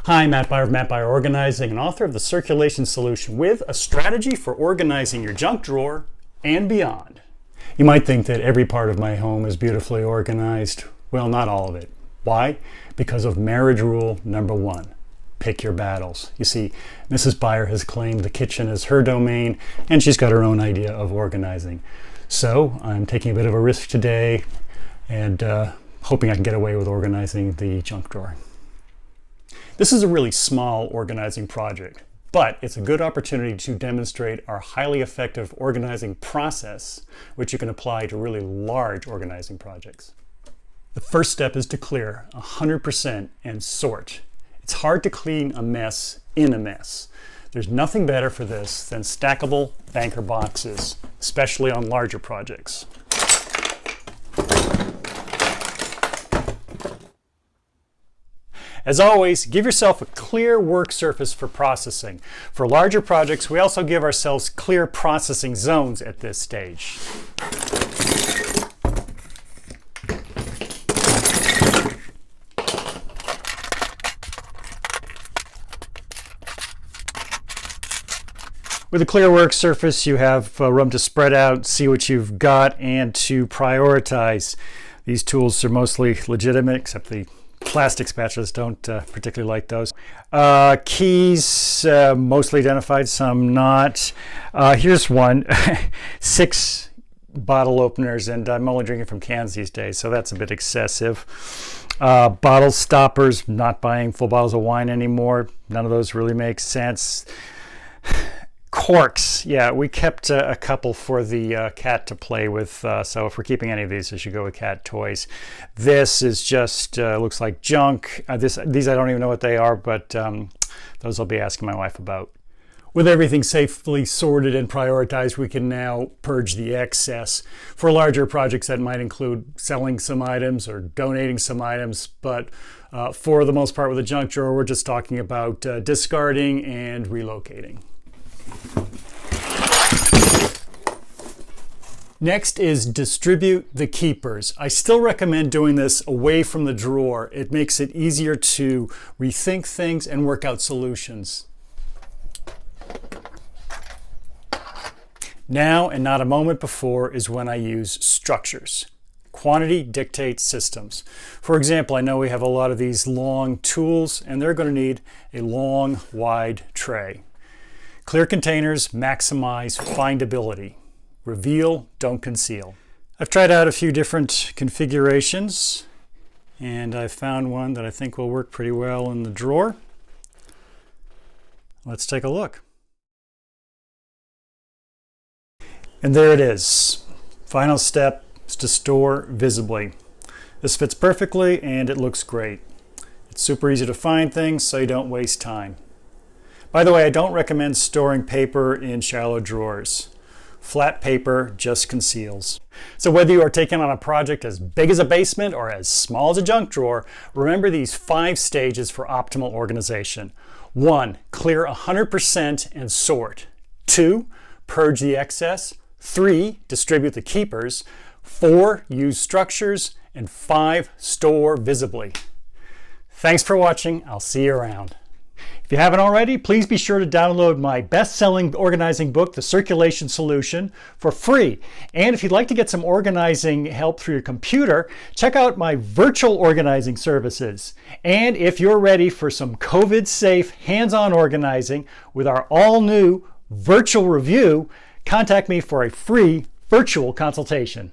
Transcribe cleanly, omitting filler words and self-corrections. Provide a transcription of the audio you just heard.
Hi, Matt Byer of Matt Byer Organizing and author of The Circulation Solution with a strategy for organizing your junk drawer and beyond. You might think that every part of my home is beautifully organized. Well, not all of it. Why? Because of marriage rule number 1. Pick your battles. You see, Mrs. Byer has claimed the kitchen is her domain and she's got her own idea of organizing. So I'm taking a bit of a risk today and hoping I can get away with organizing the junk drawer. This is a really small organizing project, but it's a good opportunity to demonstrate our highly effective organizing process, which you can apply to really large organizing projects. The first step is to clear 100% and sort. It's hard to clean a mess in a mess. There's nothing better for this than stackable banker boxes, especially on larger projects. As always, give yourself a clear work surface for processing. For larger projects, we also give ourselves clear processing zones at this stage. With a clear work surface, you have room to spread out, see what you've got, and to prioritize. These tools are mostly legitimate, except the plastic spatulas don't particularly like those. Keys, mostly identified, some not. Here's one. 6 bottle openers, and I'm only drinking from cans these days, so that's a bit excessive. Bottle stoppers, not buying full bottles of wine anymore. None of those really make sense. Corks, yeah, we kept a couple for the cat to play with, so if we're keeping any of these, we should go with cat toys. This is just, looks like junk. These I don't even know what they are, but those I'll be asking my wife about. With everything safely sorted and prioritized, we can now purge the excess. For larger projects, that might include selling some items or donating some items, but for the most part with a junk drawer, we're just talking about discarding and relocating. Next is distribute the keepers. I still recommend doing this away from the drawer. It makes it easier to rethink things and work out solutions. Now, and not a moment before, is when I use structures. Quantity dictates systems. For example, I know we have a lot of these long tools, and they're going to need a long, wide tray. Clear containers maximize findability. Reveal, don't conceal. I've tried out a few different configurations, and I found one that I think will work pretty well in the drawer. Let's take a look. And there it is. Final step is to store visibly. This fits perfectly and it looks great. It's super easy to find things so you don't waste time. By the way, I don't recommend storing paper in shallow drawers. Flat paper just conceals. So whether you are taking on a project as big as a basement or as small as a junk drawer, remember these 5 stages for optimal organization. 1. Clear 100% and sort. 2. Purge the excess. 3. Distribute the keepers. 4. Use structures. And 5. Store visibly. Thanks for watching. I'll see you around. If you haven't already, please be sure to download my best-selling organizing book, The Circulation Solution, for free. And if you'd like to get some organizing help through your computer, check out my virtual organizing services. And if you're ready for some COVID-safe, hands-on organizing with our all-new virtual review, contact me for a free virtual consultation.